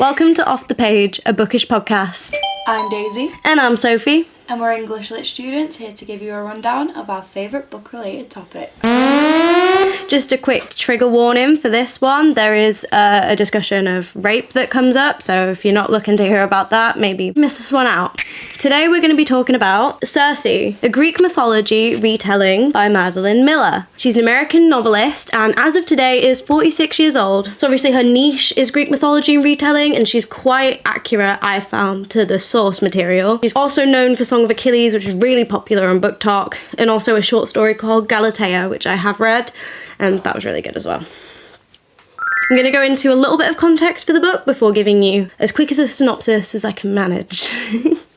Welcome to Off the Page, a bookish podcast. I'm Daisy. And I'm Sophie. And we're English Lit students here to give you a rundown of our favourite book-related topics. Just a quick trigger warning for this one. There is a discussion of rape that comes up, so if you're not looking to hear about that, maybe miss this one out. Today we're going to be talking about Circe, a Greek mythology retelling by Madeline Miller. She's an American novelist and as of today is 46 years old. So obviously her niche is Greek mythology and retelling, and she's quite accurate, I found, to the source material. She's also known for Song of Achilles, which is really popular on Book Talk, and also a short story called Galatea, which I have read, and that was really good as well. I'm going to go into a little bit of context for the book before giving you as quick as a synopsis as I can manage.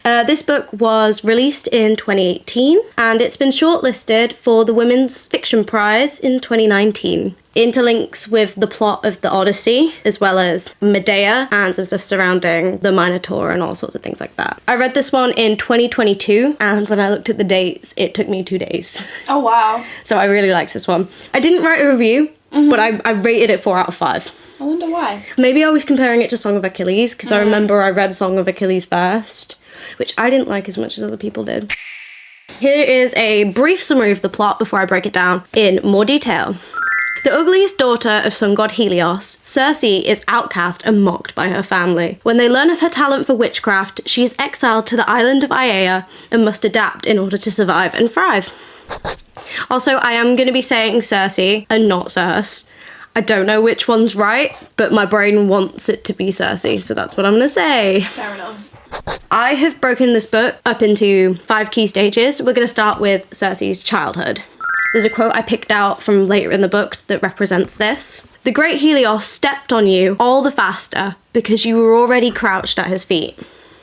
This book was released in 2018 and it's been shortlisted for the Women's Fiction Prize in 2019. It interlinks with the plot of the Odyssey, as well as Medea and some stuff surrounding the Minotaur and all sorts of things like that. I read this one in 2022, and when I looked at the dates, it took me 2 days. Oh, wow. So I really liked this one. I didn't write a review, but I rated it 4 out of 5. I wonder why. Maybe I was comparing it to Song of Achilles, because I remember I read Song of Achilles first, which I didn't like as much as other people did. Here is a brief summary of the plot before I break it down in more detail. The ugliest daughter of sun god Helios, Circe is outcast and mocked by her family. When they learn of her talent for witchcraft, she is exiled to the island of Aiaia and must adapt in order to survive and thrive. Also, I am going to be saying Circe and not Circe. I don't know which one's right, but my brain wants it to be Circe, so that's what I'm going to say. Fair enough. I have broken this book up into 5 key stages. We're going to start with Circe's childhood. There's a quote I picked out from later in the book that represents this. The great Helios stepped on you all the faster because you were already crouched at his feet.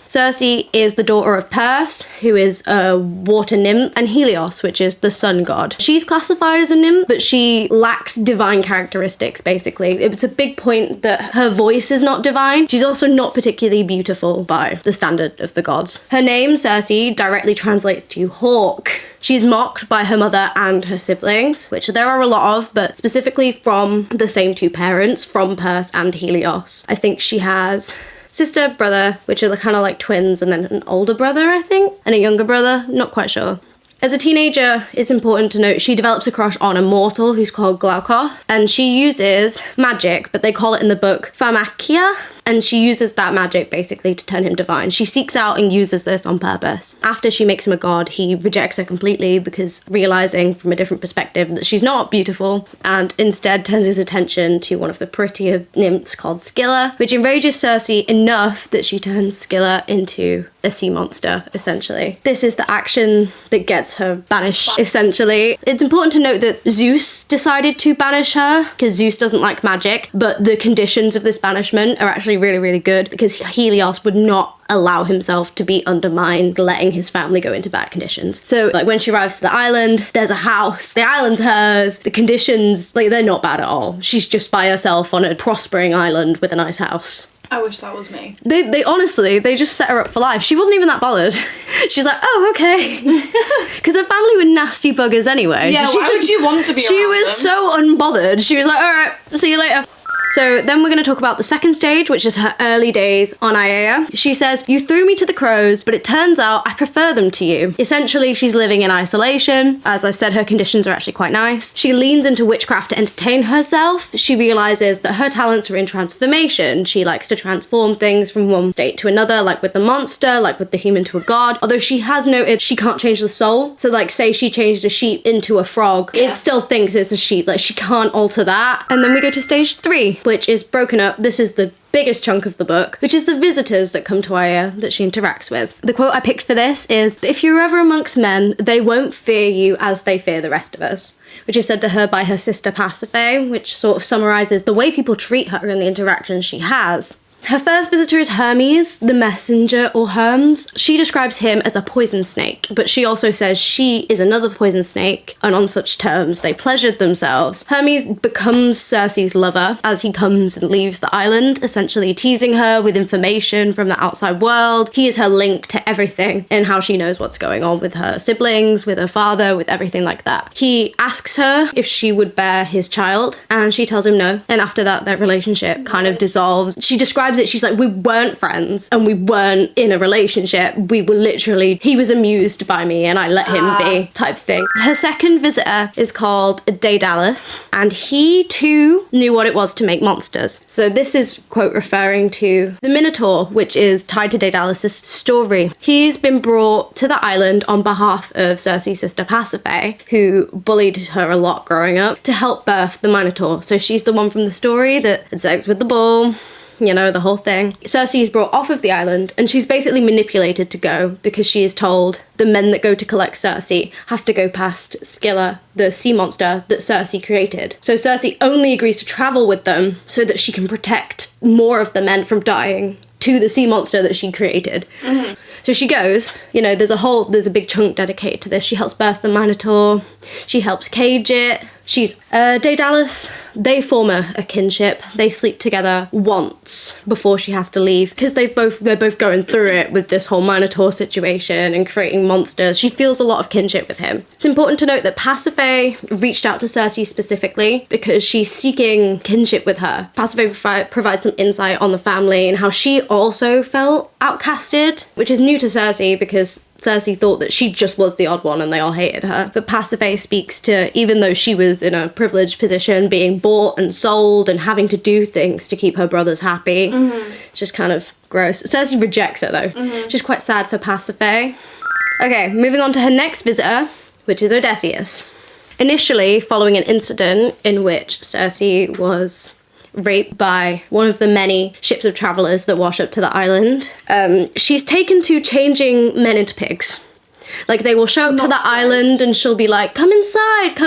Circe is the daughter of Perse, who is a water nymph, and Helios, which is the sun god. She's classified as a nymph, but she lacks divine characteristics, basically. It's a big point that her voice is not divine. She's also not particularly beautiful by the standard of the gods. Her name, Circe, directly translates to hawk. She's mocked by her mother and her siblings, which there are a lot of, but specifically from the same 2 parents, from Perse and Helios. I think she has sister, brother, which are kind of like twins, and then an older brother, I think, and a younger brother, not quite sure. As a teenager, it's important to note she develops a crush on a mortal who's called Glaucos, and she uses magic, but they call it in the book pharmakia, and she uses that magic basically to turn him divine. She seeks out and uses this on purpose. After she makes him a god, he rejects her completely because realizing from a different perspective that she's not beautiful, and instead turns his attention to one of the prettier nymphs called Scylla, which enrages Circe enough that she turns Scylla into a sea monster, essentially. This is the action that gets her banished, essentially. It's important to note that Zeus decided to banish her because Zeus doesn't like magic, but the conditions of this banishment are actually really, really good because Helios would not allow himself to be undermined, letting his family go into bad conditions. So, like, when she arrives to the island, there's a house, the island's hers, the conditions, like, they're not bad at all. She's just by herself on a prospering island with a nice house. I wish that was me. They honestly, they just set her up for life. She wasn't even that bothered. She's like, oh, okay. Because her family were nasty buggers anyway. Yeah, so why would you want to be She around was them? so unbothered. She was like, all right, see you later. So then we're going to talk about the second stage, which is her early days on Aiaia. She says, you threw me to the crows, but it turns out I prefer them to you. Essentially, she's living in isolation. As I've said, her conditions are actually quite nice. She leans into witchcraft to entertain herself. She realizes that her talents are in transformation. She likes to transform things from one state to another, like with the monster, like with the human to a god. Although she has noted she can't change the soul. So like, say she changed a sheep into a frog, it still thinks it's a sheep. Like, she can't alter that. And then we go to stage 3. Which is broken up. This is the biggest chunk of the book, which is the visitors that come to Aiaia that she interacts with. The quote I picked for this is, if you're ever amongst men, they won't fear you as they fear the rest of us, which is said to her by her sister Pasiphae, which sort of summarizes the way people treat her and the interactions she has. Her first visitor is Hermes, the messenger, or Hermes. She describes him as a poison snake, but she also says she is another poison snake, and on such terms they pleasured themselves. Hermes becomes Circe's lover as he comes and leaves the island, essentially teasing her with information from the outside world. He is her link to everything and how she knows what's going on with her siblings, with her father, with everything like that. He asks her if she would bear his child, and she tells him no, and after that their relationship kind of dissolves. She describes describes it, she's like, we weren't friends and we weren't in a relationship. We were literally, he was amused by me and I let him be, type thing. Her second visitor is called Daedalus, and he too knew what it was to make monsters. So this is, quote, referring to the Minotaur, which is tied to Daedalus' story. He's been brought to the island on behalf of Circe's sister Pasiphae, who bullied her a lot growing up, to help birth the Minotaur. So she's the one from the story that had sex with the bull, you know, the whole thing. Circe is brought off of the island and she's basically manipulated to go because she is told the men that go to collect Circe have to go past Scylla, the sea monster that Circe created. So Circe only agrees to travel with them so that she can protect more of the men from dying to the sea monster that she created. Mm-hmm. So she goes, you know, there's a big chunk dedicated to this. She helps birth the Minotaur. She helps cage it. She's Daedalus. They form a kinship. They sleep together once before she has to leave because they're both going through it with this whole Minotaur situation and creating monsters. She feels a lot of kinship with him. It's important to note that Pasiphae reached out to Circe specifically because she's seeking kinship with her. Pasiphae provides some insight on the family and how she also felt outcasted, which is new to Circe because Circe thought that she just was the odd one and they all hated her. But Pasiphae speaks to, even though she was in a privileged position, being bought and sold and having to do things to keep her brothers happy. Mm-hmm. It's just kind of gross. Circe rejects her though, which is quite sad for Pasiphae. Okay, moving on to her next visitor, which is Odysseus. Initially, following an incident in which Circe was raped by one of the many ships of travellers that wash up to the island, she's taken to changing men into pigs. Like, they will show up to the island and she'll be like, come inside,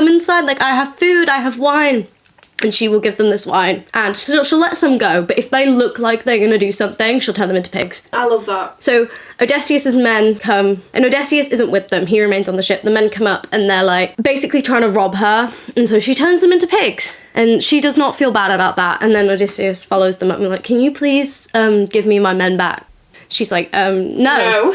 like, I have food, I have wine. And she will give them this wine. And she'll let some go, but if they look like they're going to do something, she'll turn them into pigs. I love that. So Odysseus's men come, and Odysseus isn't with them. He remains on the ship. The men come up and they're like basically trying to rob her. And so she turns them into pigs. And she does not feel bad about that. And then Odysseus follows them up and like, can you please give me my men back? She's like, no.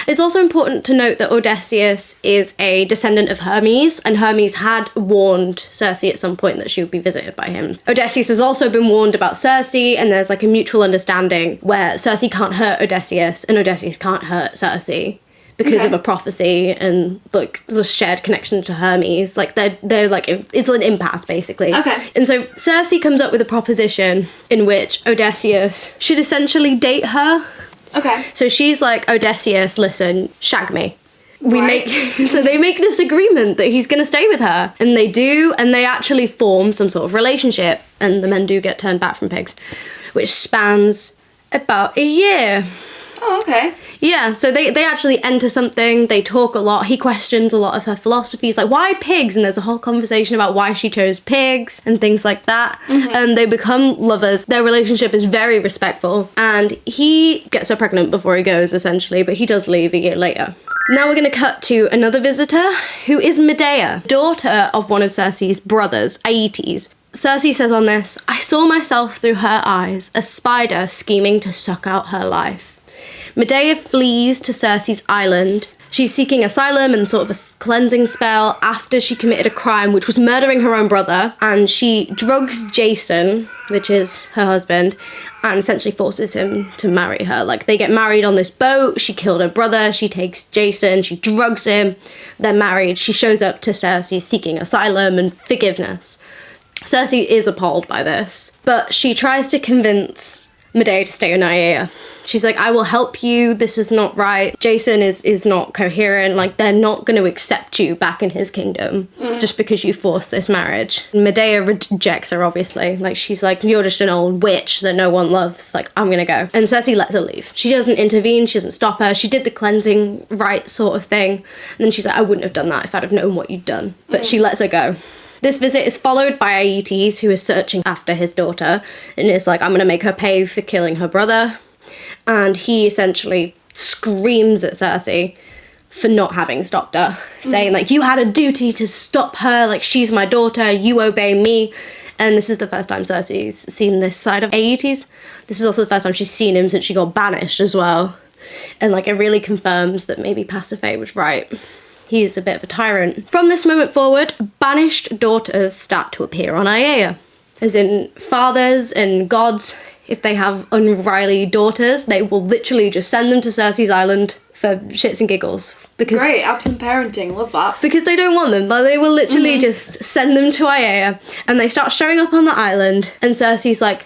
It's also important to note that Odysseus is a descendant of Hermes, and Hermes had warned Circe at some point that she would be visited by him. Odysseus has also been warned about Circe, and there's like a mutual understanding where Circe can't hurt Odysseus, and Odysseus can't hurt Circe because of a prophecy and like the shared connection to Hermes. Like they're like, it's an impasse basically. Okay. And so Circe comes up with a proposition in which Odysseus should essentially date her. Okay. So she's like, Odysseus, listen, shag me. So they make this agreement that he's going to stay with her. And they do, and they actually form some sort of relationship. And the men do get turned back from pigs, which spans about a year. Oh, okay. Yeah, so they actually enter something, they talk a lot, he questions a lot of her philosophies, like, why pigs? And there's a whole conversation about why she chose pigs and things like that. Mm-hmm. And they become lovers. Their relationship is very respectful. And he gets her pregnant before he goes, essentially, but he does leave a year later. Now we're going to cut to another visitor, who is Medea, daughter of one of Circe's brothers, Aeetes. Circe says on this, I saw myself through her eyes, a spider scheming to suck out her life. Medea flees to Circe's island. She's seeking asylum and sort of a cleansing spell after she committed a crime, which was murdering her own brother. And she drugs Jason, which is her husband, and essentially forces him to marry her. Like, they get married on this boat. She killed her brother. She takes Jason. She drugs him. They're married. She shows up to Circe seeking asylum and forgiveness. Circe is appalled by this, but she tries to convince Medea to stay in Aiaia. She's like, I will help you, this is not right. Jason is not coherent, like, they're not going to accept you back in his kingdom just because you forced this marriage. Medea rejects her, obviously. Like, she's like, you're just an old witch that no one loves, like, I'm gonna go. And Circe lets her leave. She doesn't intervene, she doesn't stop her, she did the cleansing rite sort of thing. And then she's like, I wouldn't have done that if I'd have known what you'd done. But she lets her go. This visit is followed by Aeetes, who is searching after his daughter, and is like, I'm going to make her pay for killing her brother. And he essentially screams at Circe for not having stopped her, saying, like, you had a duty to stop her, like, she's my daughter, you obey me. And this is the first time Circe's seen this side of Aeetes. This is also the first time she's seen him since she got banished as well. And, like, it really confirms that maybe Pasiphae was right. He is a bit of a tyrant. From this moment forward, banished daughters start to appear on Aiaia. As in fathers and gods if they have unruly daughters, they will literally just send them to Circe's island for shits and giggles. Because Great, absent parenting, love that. Because they don't want them. Like, they will literally just send them to Aea, and they start showing up on the island, and Circe's like,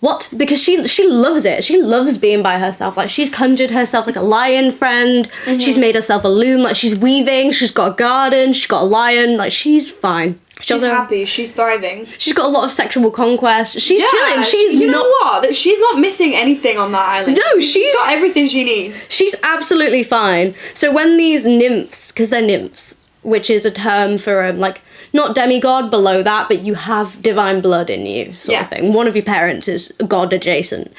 what? Because she loves it. She loves being by herself. Like, she's conjured herself like a lion friend. She's made herself a loom. Like, she's weaving. She's got a garden. She's got a lion. Like, she's fine. She's happy. She's thriving. She's got a lot of sexual conquest. She's chilling. You know what? She's not missing anything on that island. No, she's got everything she needs. She's absolutely fine. So when these nymphs, because they're nymphs, which is a term for like, not demigod, below that, but you have divine blood in you, sort of thing. One of your parents is god adjacent.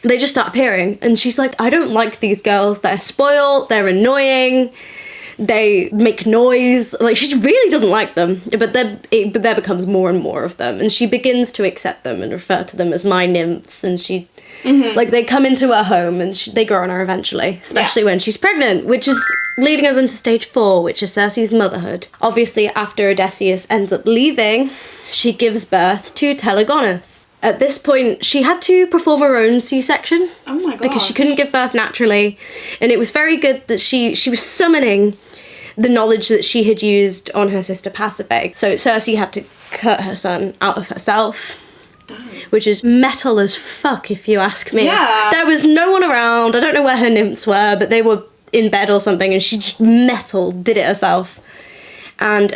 They just start appearing, and she's like, I don't like these girls. They're spoiled. They're annoying. They make noise. Like, she really doesn't like them, but there becomes more and more of them, and she begins to accept them and refer to them as my nymphs, and she like, they come into her home, and they grow on her eventually, especially when she's pregnant, which is leading us into stage 4, which is Circe's motherhood. Obviously, after Odysseus ends up leaving, she gives birth to Telegonus. At this point, she had to perform her own C-section. Oh my god. Because she couldn't give birth naturally. And it was very good that she was summoning the knowledge that she had used on her sister Pasiphae. So Circe had to cut her son out of herself. Damn. Which is metal as fuck, if you ask me. Yeah. There was no one around. I don't know where her nymphs were, but they were in bed or something, and she just did it herself. And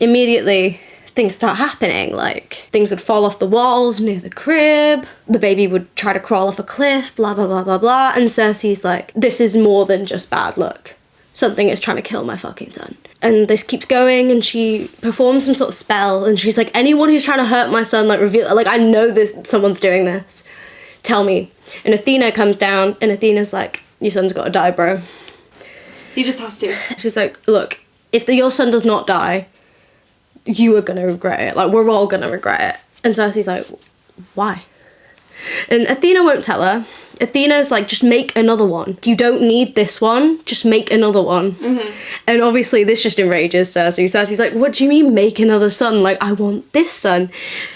immediately things start happening. Like, things would fall off the walls near the crib, the baby would try to crawl off a cliff, blah blah blah blah blah, and Circe's like, this is more than just bad luck. Something is trying to kill my fucking son. And this keeps going, and she performs some sort of spell, and she's like, anyone who's trying to hurt my son, like, reveal, like, I know this, someone's doing this, tell me. And Athena comes down, and Athena's like, your son's gotta die, bro. He just has to. She's like, look, if your son does not die, you are gonna regret it. Like, we're all gonna regret it. And Circe's like, why? And Athena won't tell her. Athena's like, just make another one. You don't need this one, just make another one. And obviously this just enrages Circe. Circe's like, what do you mean make another son? Like, I want this son.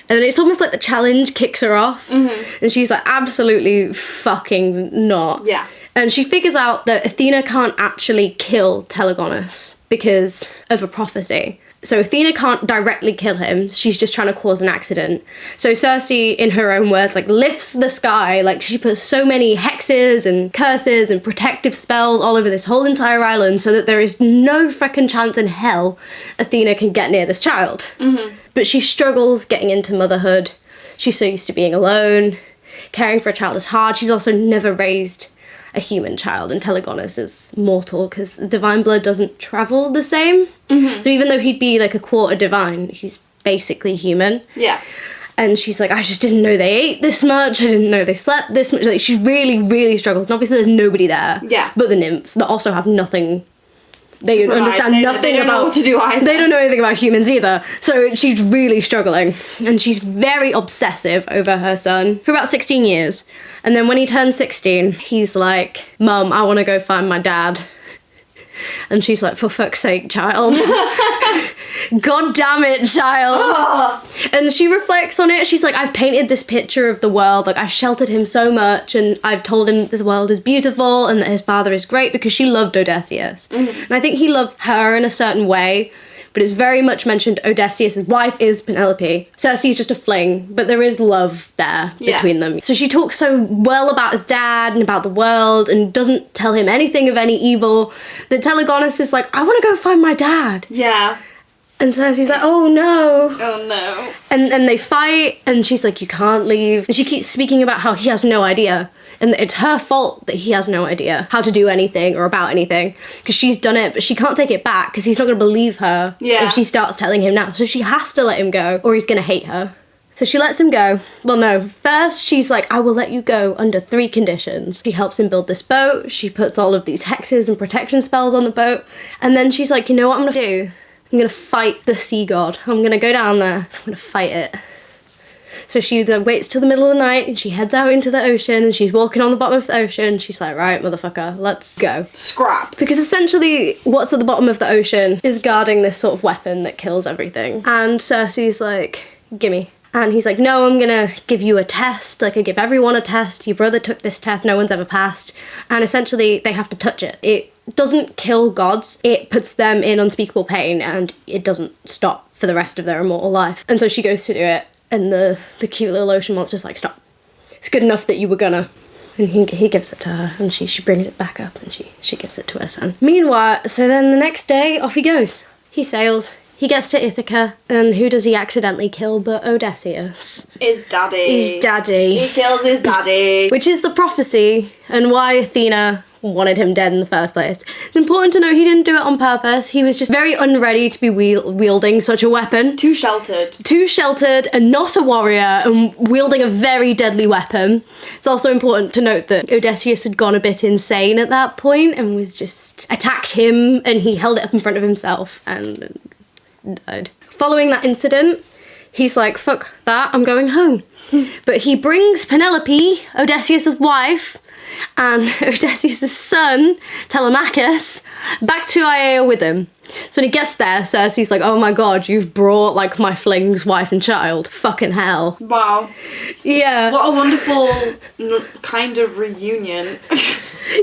And it's almost like the challenge kicks her off. And she's like, absolutely fucking not. Yeah. And she figures out that Athena can't actually kill Telegonus because of a prophecy. So Athena can't directly kill him. She's just trying to cause an accident. So Circe, in her own words, like, lifts the sky. Like, she puts so many hexes and curses and protective spells all over this whole entire island so that there is no frickin' chance in hell Athena can get near this child. But she struggles getting into motherhood. She's so used to being alone. Caring for a child is hard. She's also never raised a human child, and Telegonus is mortal because the divine blood doesn't travel the same. So even though he'd be like a quarter divine, he's basically human. Yeah. And she's like, I just didn't know they ate this much. I didn't know they slept this much. Like, she really, really struggles. And obviously there's nobody there. Yeah. But the nymphs that also have nothing. They understand nothing they don't about. know what to do either. They don't know anything about humans either. So she's really struggling, and she's very obsessive over her son for about 16 years. And then when he turns 16, he's like, Mum, I want to go find my dad. And she's like, for fuck's sake, child. God damn it, child. Oh. And she reflects on it. She's like, I've painted this picture of the world. Like, I've sheltered him so much, and I've told him this world is beautiful and that his father is great, because she loved Odysseus. And I think he loved her in a certain way, but it's very much mentioned Odysseus' wife is Penelope. Circe's just a fling, but there is love there between them. So she talks so well about his dad and about the world and doesn't tell him anything of any evil that Telegonus is like, I want to go find my dad. Yeah. And Circe's like, oh no. Oh no. And they fight, and she's like, you can't leave. And she keeps speaking about how he has no idea. And it's her fault that he has no idea how to do anything or about anything. Because she's done it, but she can't take it back because he's not going to believe her if she starts telling him now. So she has to let him go or he's going to hate her. So she lets him go. Well, no. First, she's like, I will let you go under 3 conditions. She helps him build this boat. She puts all of these hexes and protection spells on the boat. And then she's like, you know what I'm going to do? I'm going to fight the sea god. I'm going to go down there. I'm going to fight it. So she then waits till the middle of the night, and she heads out into the ocean, and she's walking on the bottom of the ocean. She's like, right, motherfucker, let's go. Scrap. Because essentially what's at the bottom of the ocean is guarding this sort of weapon that kills everything. And Circe's like, gimme. And he's like, no, I'm gonna give you a test. Like, I give everyone a test. Your brother took this test. No one's ever passed. And essentially, they have to touch it. It doesn't kill gods. It puts them in unspeakable pain, and it doesn't stop for the rest of their immortal life. And so she goes to do it, and the cute little ocean monster's like, stop. It's good enough that you were gonna. And he gives it to her, and she brings it back up, and she gives it to her son. Meanwhile, so then the next day, off he goes. He sails. He gets to Ithaca, and who does he accidentally kill but Odysseus? His daddy. His daddy. He kills his daddy. Which is the prophecy, and why Athena wanted him dead in the first place. It's important to note he didn't do it on purpose. He was just very unready to be wielding such a weapon. Too sheltered. Too sheltered and not a warrior and wielding a very deadly weapon. It's also important to note that Odysseus had gone a bit insane at that point and was just attacked him, and he held it up in front of himself and died. Following that incident, he's like, fuck that, I'm going home. But he brings Penelope, Odysseus' wife, and Odysseus' son, Telemachus, back to Aea with him. So when he gets there, Circe's like, oh my god, you've brought, like, my fling's wife and child. Fucking hell. Wow. Yeah. What a wonderful kind of reunion.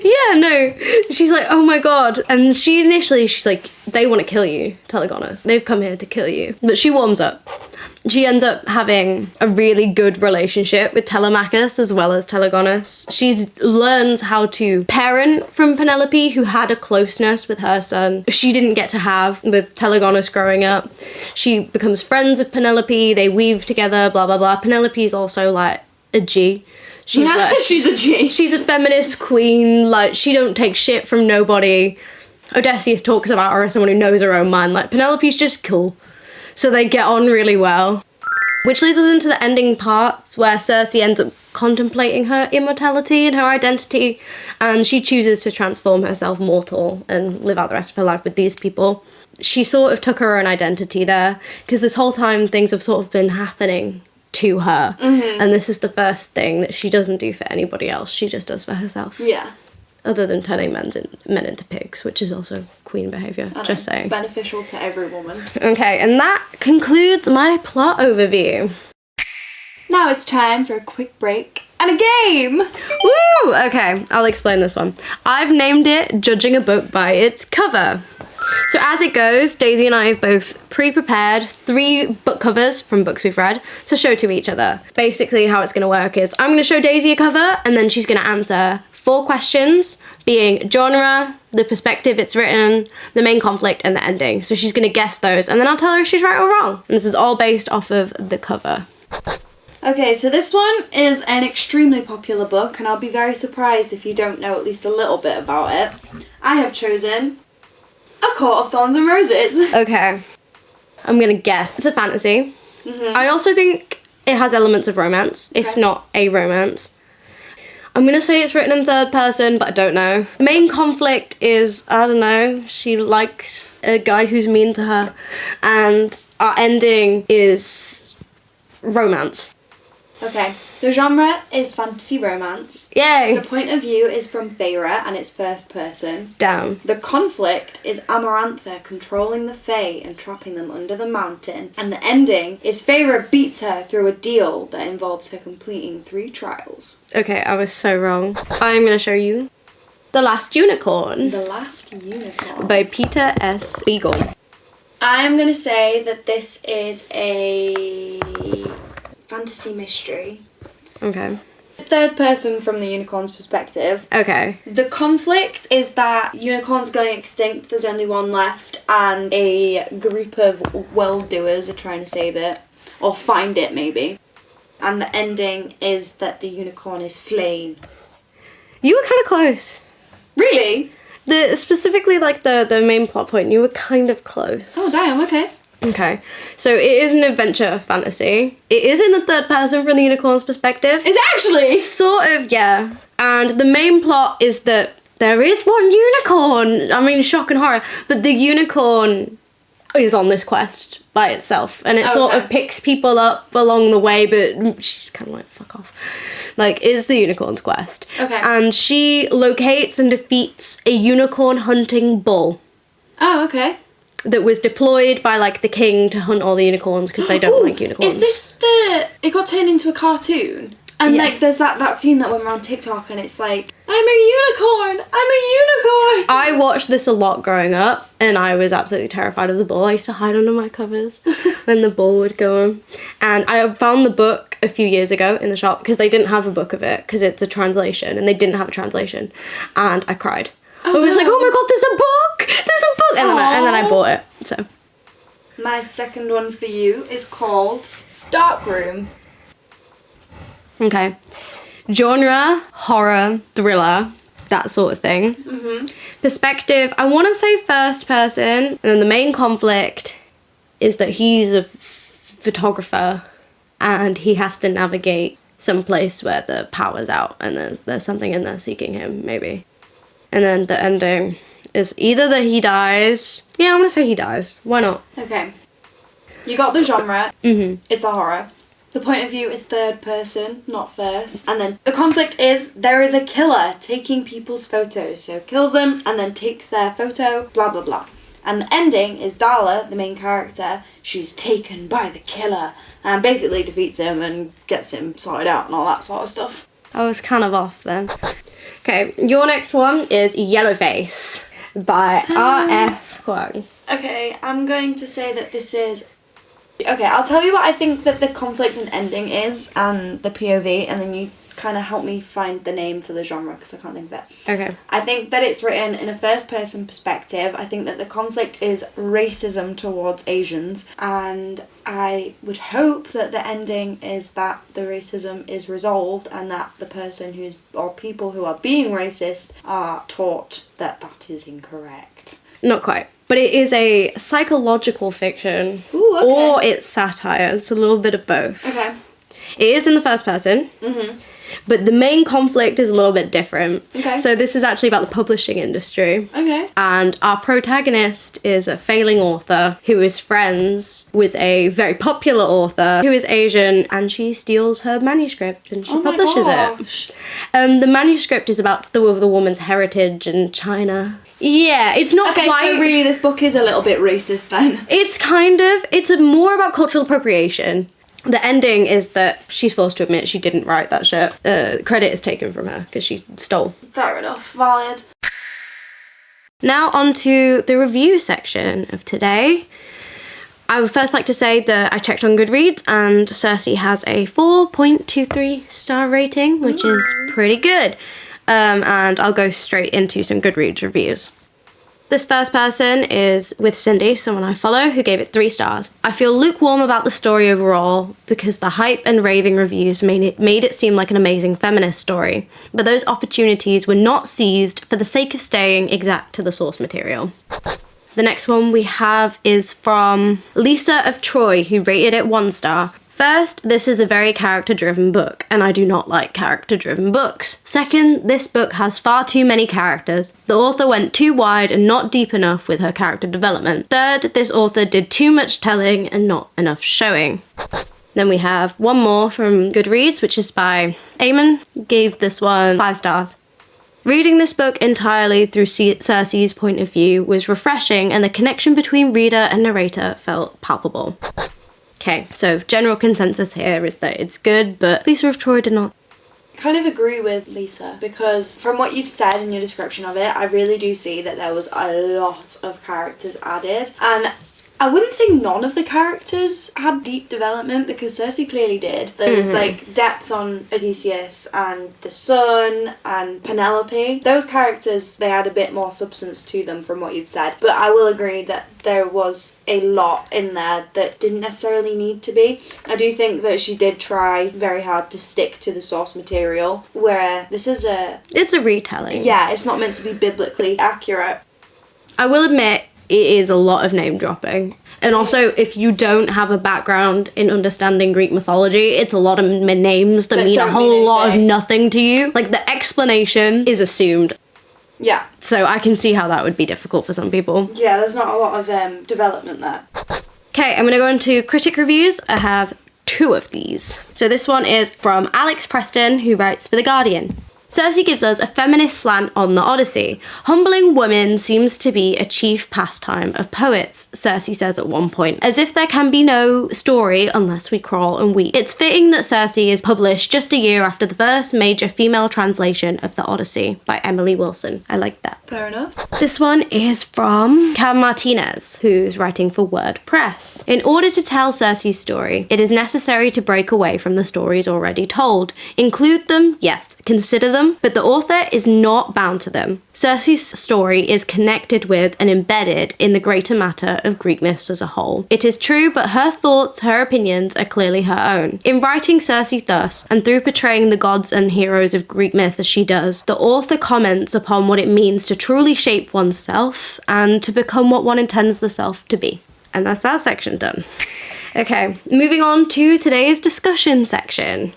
Yeah, no. She's like, oh my god. And she's like, they want to kill you, Telegonus. They've come here to kill you. But she warms up. She ends up having a really good relationship with Telemachus as well as Telegonus. She learns how to parent from Penelope, who had a closeness with her son she didn't get to have with Telegonus growing up. She becomes friends with Penelope. They weave together, blah, blah, blah. Penelope's also, like, a G. She's like, she's a G. She's a feminist queen. Like, she don't take shit from nobody. Odysseus talks about her as someone who knows her own mind. Like, Penelope's just cool. So they get on really well. Which leads us into the ending parts where Circe ends up contemplating her immortality and her identity, and she chooses to transform herself mortal and live out the rest of her life with these people. She sort of took her own identity there, because this whole time things have sort of been happening to her, and this is the first thing that she doesn't do for anybody else. She just does for herself. Yeah. Other than turning men into pigs, which is also queen behaviour, just saying. Beneficial to every woman. Okay, and that concludes my plot overview. Now it's time for a quick break and a game! Woo! Okay, I'll explain this one. I've named it Judging a Book by Its Cover. So as it goes, Daisy and I have both pre-prepared 3 book covers from books we've read to show to each other. Basically how it's going to work is I'm going to show Daisy a cover, and then she's going to answer 4 questions, being genre, the perspective it's written, the main conflict, and the ending. So she's going to guess those, and then I'll tell her if she's right or wrong. And this is all based off of the cover. Okay, so this one is an extremely popular book, and I'll be very surprised if you don't know at least a little bit about it. I have chosen A Court of Thorns and Roses. Okay. I'm going to guess. It's a fantasy. I also think it has elements of romance, if not a romance. I'm going to say it's written in third person, but I don't know. The main conflict is, I don't know, she likes a guy who's mean to her. And our ending is romance. Okay. The genre is fantasy romance. Yay! The point of view is from Feyre and it's first person. Damn. The conflict is Amarantha controlling the Fae and trapping them under the mountain. And the ending is Feyre beats her through a deal that involves her completing 3 trials. Okay, I was so wrong. I'm going to show you The Last Unicorn. The Last Unicorn. By Peter S. Beagle. I'm going to say that this is a fantasy mystery. Okay. Third person from the unicorn's perspective. Okay. The conflict is that unicorns going extinct, there's only one left, and a group of well-doers are trying to save it. Or find it, maybe. And the ending is that the unicorn is slain. You were kind of close. Really? Specifically, like, the main plot point, you were kind of close. Oh, damn, okay. Okay, so it is an adventure fantasy. It is in the third person from the unicorn's perspective. Is it actually? Sort of, yeah. And the main plot is that there is one unicorn. I mean, shock and horror. But the unicorn is on this quest by itself. And it sort of picks people up along the way, but she's kind of like, fuck off. Like, is the unicorn's quest. Okay. And she locates and defeats a unicorn hunting bull. Oh, okay. that was deployed by like the king to hunt all the unicorns because they don't like unicorns. Is this it got turned into a cartoon? And like there's that scene that went around TikTok and it's like, I'm a unicorn! I'm a unicorn! I watched this a lot growing up and I was absolutely terrified of the ball. I used to hide under my covers when the ball would go on. And I found the book a few years ago in the shop because they didn't have a book of it because it's a translation and they didn't have a translation. And I cried. I was like, oh my god, there's a book! There's a book! And then I bought it. So my second one for you is called Dark Room. Okay. Genre, horror, thriller, that sort of thing. Perspective, I want to say first person. And then the main conflict is that he's a photographer and he has to navigate some place where the power's out and there's something in there seeking him, maybe. And then the ending is either that he dies. Yeah, I'm going to say he dies. Why not? Okay. You got the genre. It's a horror. The point of view is third person, not first. And then the conflict is there is a killer taking people's photos. So kills them and then takes their photo, blah, blah, blah. And the ending is Darla, the main character, she's taken by the killer and basically defeats him and gets him sorted out and all that sort of stuff. I was kind of off then. Okay, your next one is Yellowface by R.F. Kuang. Okay, I'm going to say that this is... Okay, I'll tell you what I think that the conflict and ending is and the POV, and then you kind of help me find the name for the genre because I can't think of it. Okay. I think that it's written in a first person perspective. I think that the conflict is racism towards Asians, and I would hope that the ending is that the racism is resolved and that the person or people who are being racist are taught that that is incorrect. Not quite. But it is a psychological fiction. Ooh, okay. Or it's satire. It's a little bit of both. Okay. It is in the first person. But the main conflict is a little bit different. Okay. So this is actually about the publishing industry. Okay. And our protagonist is a failing author who is friends with a very popular author who is Asian, and she steals her manuscript and she publishes it. The manuscript is about the woman's heritage in China. Yeah, it's not quite... Okay, so really this book is a little bit racist then. It's more about cultural appropriation. The ending is that she's forced to admit she didn't write that shit. Credit is taken from her because she stole. Fair enough, valid. Now on to the review section of today. I would first like to say that I checked on Goodreads and Circe has a 4.23 star rating, which is pretty good. And I'll go straight into some Goodreads reviews. This first person is with Cindy, someone I follow, who gave it 3 stars. I feel lukewarm about the story overall because the hype and raving reviews made it seem like an amazing feminist story, but those opportunities were not seized for the sake of staying exact to the source material. The next one we have is from Lisa of Troy, who rated it 1 star. First, this is a very character-driven book, and I do not like character-driven books. Second, this book has far too many characters. The author went too wide and not deep enough with her character development. Third, this author did too much telling and not enough showing. Then we have one more from Goodreads, which is by Eamon. Gave this one 5 stars. Reading this book entirely through Circe's point of view was refreshing, and the connection between reader and narrator felt palpable. Okay, so general consensus here is that it's good, but Lisa of Troy did not. Kind of agree with Lisa, because from what you've said in your description of it, I really do see that there was a lot of characters added, and I wouldn't say none of the characters had deep development, because Circe clearly did. There was like depth on Odysseus and the son and Penelope. Those characters, they had a bit more substance to them from what you've said, but I will agree that there was a lot in there that didn't necessarily need to be. I do think that she did try very hard to stick to the source material, where this is It's a retelling. Yeah, it's not meant to be biblically accurate. I will admit, it is a lot of name dropping. And also, if you don't have a background in understanding Greek mythology, it's a lot of names that mean a whole lot of nothing to you. Like, the explanation is assumed. Yeah. So I can see how that would be difficult for some people. Yeah, there's not a lot of development there. Okay, I'm going to go into critic reviews. I have 2 of these. So this one is from Alex Preston, who writes for The Guardian. Circe gives us a feminist slant on the Odyssey. Humbling women seems to be a chief pastime of poets, Circe says at one point, as if there can be no story unless we crawl and weep. It's fitting that Circe is published just a year after the first major female translation of the Odyssey by Emily Wilson. I like that. Fair enough. This one is from Cam Martinez, who's writing for WordPress. In order to tell Circe's story, it is necessary to break away from the stories already told. Include them, yes, consider them, but the author is not bound to them. Circe's story is connected with and embedded in the greater matter of Greek myths as a whole. It is true, but her thoughts, her opinions are clearly her own. In writing Circe thus, and through portraying the gods and heroes of Greek myth as she does, the author comments upon what it means to truly shape oneself and to become what one intends the self to be. And that's that section done. Okay, moving on to today's discussion section.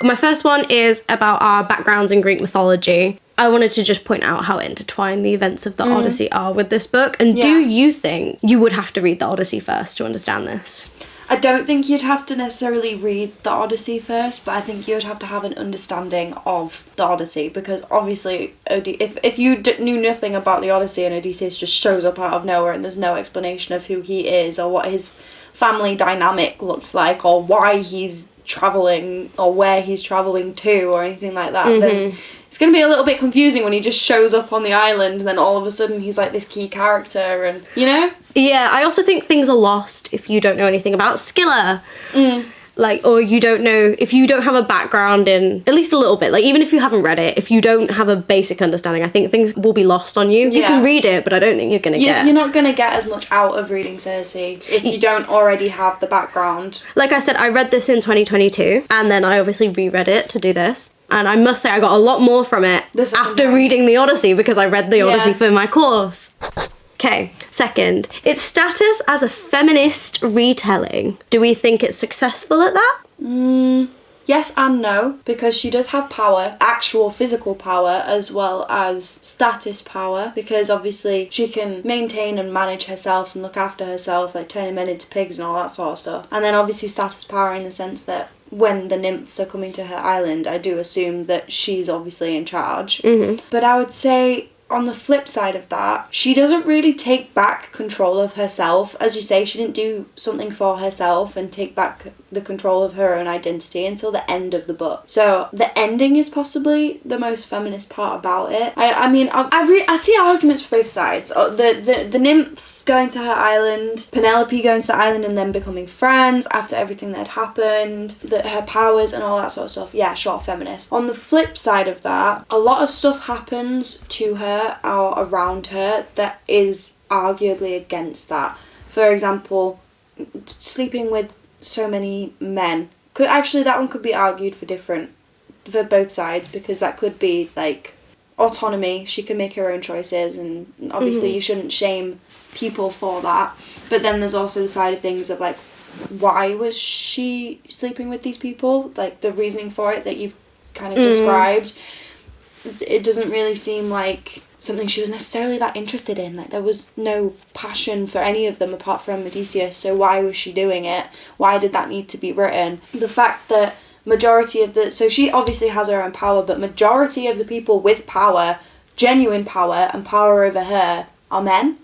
My first one is about our backgrounds in Greek mythology. I wanted to just point out how intertwined the events of the Odyssey are with this book. And do you think you would have to read the Odyssey first to understand this? I don't think you'd have to necessarily read the Odyssey first, but I think you'd have to have an understanding of the Odyssey, because obviously if you knew nothing about the Odyssey and Odysseus just shows up out of nowhere and there's no explanation of who he is or what his family dynamic looks like or why he's travelling or where he's travelling to or anything like that, then it's going to be a little bit confusing when he just shows up on the island and then all of a sudden he's like this key character and, you know? Yeah, I also think things are lost if you don't know anything about Scylla. Like, or you don't know, if you don't have a background in, at least a little bit, like even if you haven't read it, if you don't have a basic understanding, I think things will be lost on you. You can read it, but I don't think you're going to get... You're not going to get as much out of reading Circe if you don't already have the background. Like I said, I read this in 2022, and then I obviously reread it to do this. And I must say I got a lot more from it after reading the Odyssey, because I read the Odyssey for my course. Okay, second, its status as a feminist retelling. Do we think it's successful at that? Yes and no, because she does have power, actual physical power, as well as status power, because obviously she can maintain and manage herself and look after herself, like turning men into pigs and all that sort of stuff. And then obviously status power in the sense that when the nymphs are coming to her island, I do assume that she's obviously in charge. But I would say, on the flip side of that, she doesn't really take back control of herself. As you say, she didn't do something for herself and take back the control of her own identity until the end of the book. So the ending is possibly the most feminist part about it. I see arguments for both sides. The nymphs going to her island, Penelope going to the island and then becoming friends after everything that had happened, that her powers and all that sort of stuff. Yeah, sure, feminist. On the flip side of that, a lot of stuff happens to her or around her that is arguably against that. For example, sleeping with so many men. That one could be argued for both sides, because that could be like autonomy. She can make her own choices, and obviously you shouldn't shame people for that. But then there's also the side of things of like, why was she sleeping with these people? Like the reasoning for it that you've kind of described. It doesn't really seem like something she was necessarily that interested in. Like there was no passion for any of them apart from Odysseus, so why was she doing it? Why did that need to be written? The fact that so she obviously has her own power, but majority of the people with power, genuine power and power over her, are men.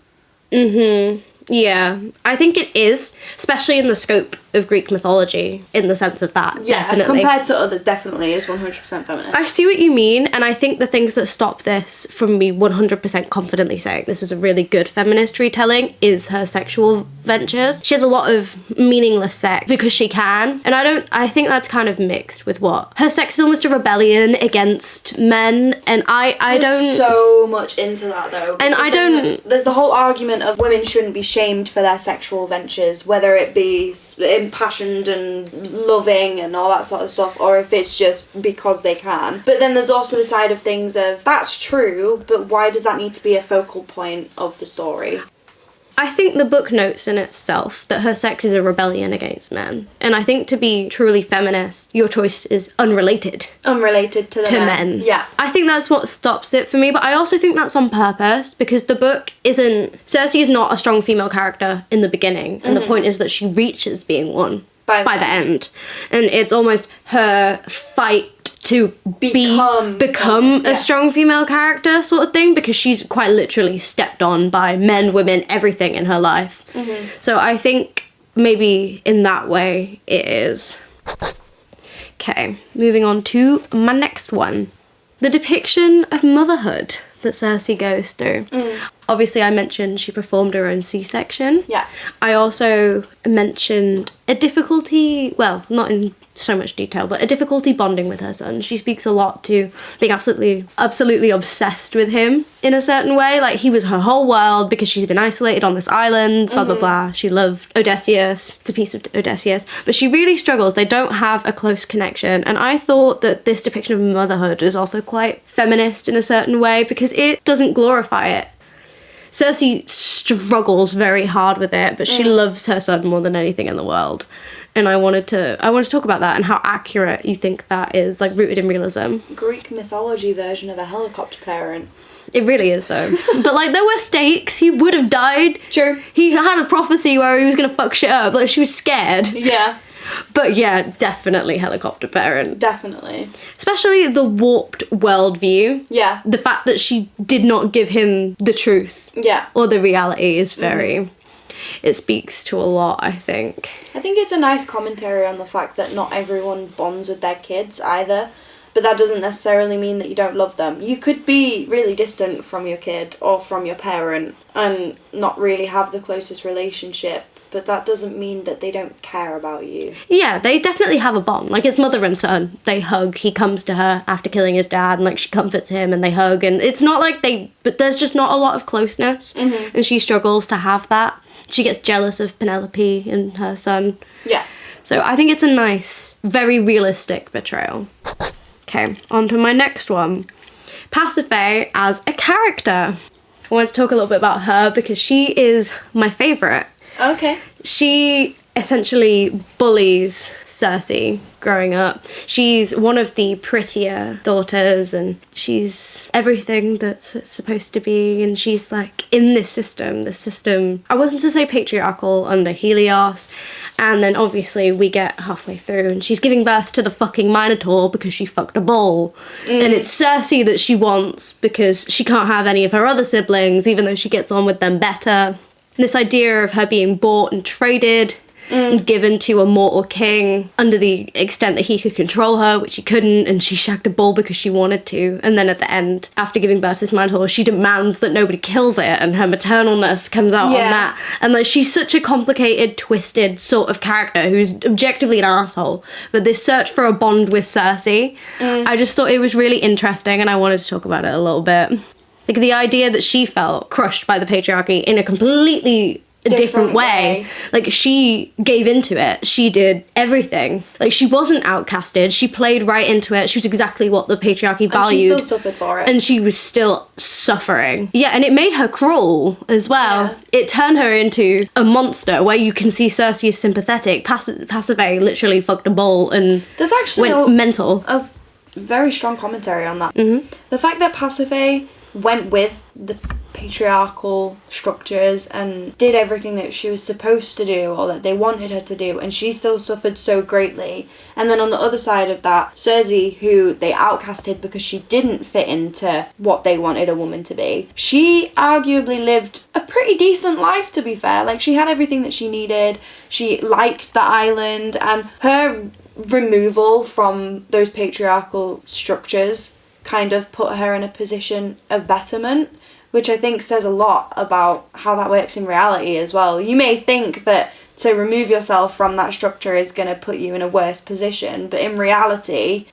Yeah, I think it is, especially in the scope of Greek mythology, in the sense of that, definitely. Compared to others, definitely is 100% feminist. I see what you mean, and I think the things that stop this from me 100% confidently saying this is a really good feminist retelling is her sexual ventures. She has a lot of meaningless sex because she can, and I think that's kind of mixed with what? Her sex is almost a rebellion against men, and I don't... so much into that, though. And I don't... There's the whole argument of women shouldn't be shamed for their sexual ventures, whether it be impassioned and loving and all that sort of stuff, or if it's just because they can. But then there's also the side of things of, that's true, but why does that need to be a focal point of the story? I think the book notes in itself that her sex is a rebellion against men. And I think to be truly feminist, your choice is unrelated. Unrelated to the men. Yeah. I think that's what stops it for me, but I also think that's on purpose, because the book isn't... Circe is not a strong female character in the beginning, and the point is that she reaches being one by the end. And it's almost her fight to become a strong female character sort of thing, because she's quite literally stepped on by men, women, everything in her life. So I think maybe in that way it is. Okay, moving on to my next one. The depiction of motherhood that Circe goes through. Obviously, I mentioned she performed her own C-section. Yeah. I also mentioned a difficulty, well, not in so much detail, but a difficulty bonding with her son. She speaks a lot to being absolutely obsessed with him in a certain way. Like, he was her whole world because she's been isolated on this island, blah, blah, blah. She loved Odysseus. It's a piece of Odysseus. But she really struggles. They don't have a close connection. And I thought that this depiction of motherhood is also quite feminist in a certain way, because it doesn't glorify it. Circe struggles very hard with it, but she loves her son more than anything in the world. And I wanted to talk about that and how accurate you think that is, like, rooted in realism. Greek mythology version of a helicopter parent. It really is, though. But, like, there were stakes. He would have died. True. He had a prophecy where he was going to fuck shit up. Like, she was scared. Yeah. But yeah, definitely helicopter parent. Definitely. Especially the warped worldview. Yeah. The fact that she did not give him the truth. Yeah. Or the reality is very... It speaks to a lot, I think. I think it's a nice commentary on the fact that not everyone bonds with their kids either. But that doesn't necessarily mean that you don't love them. You could be really distant from your kid or from your parent and not really have the closest relationship. But that doesn't mean that they don't care about you. Yeah, they definitely have a bond. Like, it's mother and son. They hug. He comes to her after killing his dad, and, like, she comforts him, and they hug. And it's not like but there's just not a lot of closeness. And she struggles to have that. She gets jealous of Penelope and her son. Yeah. So I think it's a nice, very realistic portrayal. Okay, on to my next one. Pasiphae as a character. I wanted to talk a little bit about her because she is my favourite. Okay. She essentially bullies Circe growing up. She's one of the prettier daughters, and she's everything that's supposed to be, and she's like in this system, I wasn't to say patriarchal under Helios, and then obviously we get halfway through and she's giving birth to the fucking Minotaur because she fucked a bull. And it's Circe that she wants because she can't have any of her other siblings, even though she gets on with them better. This idea of her being bought and traded and given to a mortal king under the extent that he could control her, which he couldn't, and she shagged a bull because she wanted to. And then at the end, after giving birth to this Minotaur, she demands that nobody kills it, and her maternalness comes out on that. And like, she's such a complicated, twisted sort of character who's objectively an asshole. But this search for a bond with Circe, I just thought it was really interesting, and I wanted to talk about it a little bit. Like, the idea that she felt crushed by the patriarchy in a completely different way. Like, she gave into it. She did everything. Like, she wasn't outcasted. She played right into it. She was exactly what the patriarchy valued. And she still suffered for it. And she was still suffering. Yeah, and it made her cruel as well. Yeah. It turned her into a monster where you can see Circe is sympathetic. Pasiphae literally fucked a bull and There's actually went mental. A very strong commentary on that. The fact that Pasiphae went with the patriarchal structures and did everything that she was supposed to do or that they wanted her to do, and she still suffered so greatly. And then on the other side of that, Circe, who they outcasted because she didn't fit into what they wanted a woman to be, she arguably lived a pretty decent life, to be fair. Like, she had everything that she needed. She liked the island, and her removal from those patriarchal structures kind of put her in a position of betterment, which I think says a lot about how that works in reality as well. You may think that to remove yourself from that structure is going to put you in a worse position, but in reality,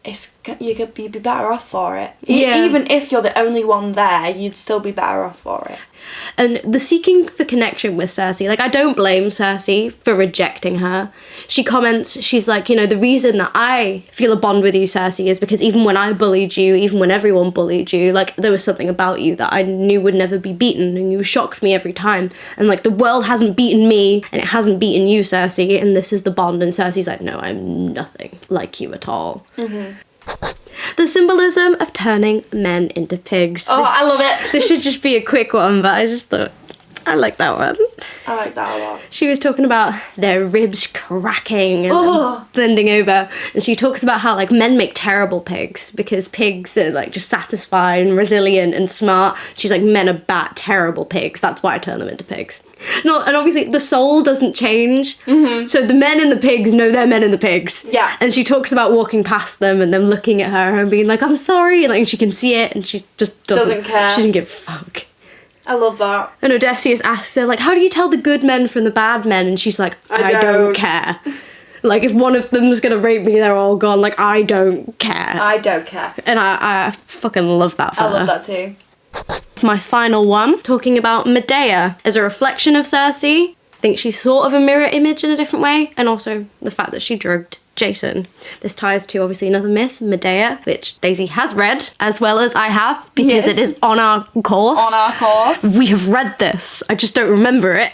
you'd be better off for it. Even if you're the only one there, you'd still be better off for it. And the seeking for connection with Circe, like, I don't blame Circe for rejecting her. She comments, she's like, you know, the reason that I feel a bond with you, Circe, is because even when I bullied you, even when everyone bullied you, like, there was something about you that I knew would never be beaten, and you shocked me every time. And, like, the world hasn't beaten me, and it hasn't beaten you, Circe, and this is the bond. And Circe's like, no, I'm nothing like you at all. The symbolism of turning men into pigs. Oh, I love it. This should just be a quick one, but I just thought I like that one. I like that a lot. She was talking about their ribs cracking and Ugh. bending over. And she talks about how, like, men make terrible pigs because pigs are, like, just satisfied and resilient and smart. She's like, men are terrible pigs. That's why I turn them into pigs. No, and obviously the soul doesn't change. Mm-hmm. So the men in the pigs know they're men in the pigs. Yeah. And she talks about walking past them and them looking at her and being like, I'm sorry. And, like, she can see it and she just Doesn't care. She doesn't give a fuck. I love that. And Odysseus asks her, like, how do you tell the good men from the bad men? And she's like, I don't care. Like, if one of them's gonna rape me, they're all gone. Like, I don't care. I don't care. And I fucking love that for her. I love that too. My final one, talking about Medea as a reflection of Circe. I think she's sort of a mirror image in a different way. And also the fact that she drugged Jason. This ties to obviously another myth, Medea, which Daisy has read as well as I have because Yes. it is on our course. On our course. We have read this. I just don't remember it.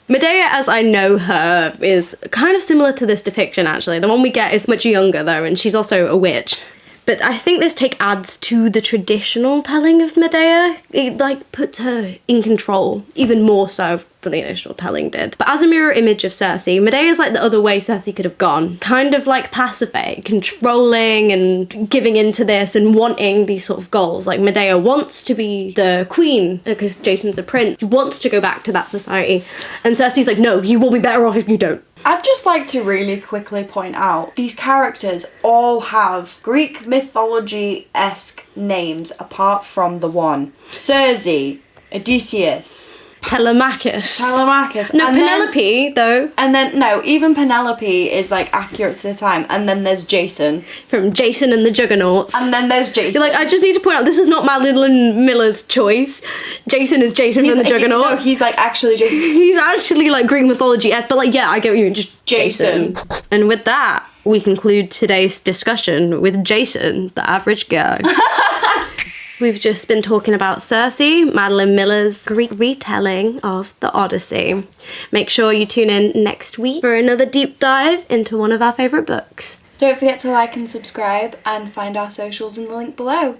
Medea, as I know her, is kind of similar to this depiction, actually. The one we get is much younger, though, and she's also a witch. But I think this take adds to the traditional telling of Medea. It, like, puts her in control, even more so than the initial telling did. But as a mirror image of Circe, Medea is like the other way Circe could have gone. Kind of like Pasiphae, controlling and giving into this and wanting these sort of goals. Like, Medea wants to be the queen because Jason's a prince. She wants to go back to that society. And Circe's like, no, you will be better off if you don't. I'd just like to really quickly point out, these characters all have Greek mythology-esque names apart from the one. Circe, Odysseus, Telemachus. No, and Penelope, though. And then, no, even Penelope is, like, accurate to the time. And then there's Jason. From Jason and the Juggernauts. And then there's Jason. You're like, I just need to point out, this is not Madeline Miller's choice. Jason is Jason from the Juggernauts. No, he's, like, actually Jason. He's actually, like, Greek mythology-esque, but, like, yeah, I get what you mean, just Jason. And with that, we conclude today's discussion with Jason, the average guy. We've just been talking about Circe, Madeline Miller's Greek retelling of the Odyssey. Make sure you tune in next week for another deep dive into one of our favourite books. Don't forget to like and subscribe and find our socials in the link below.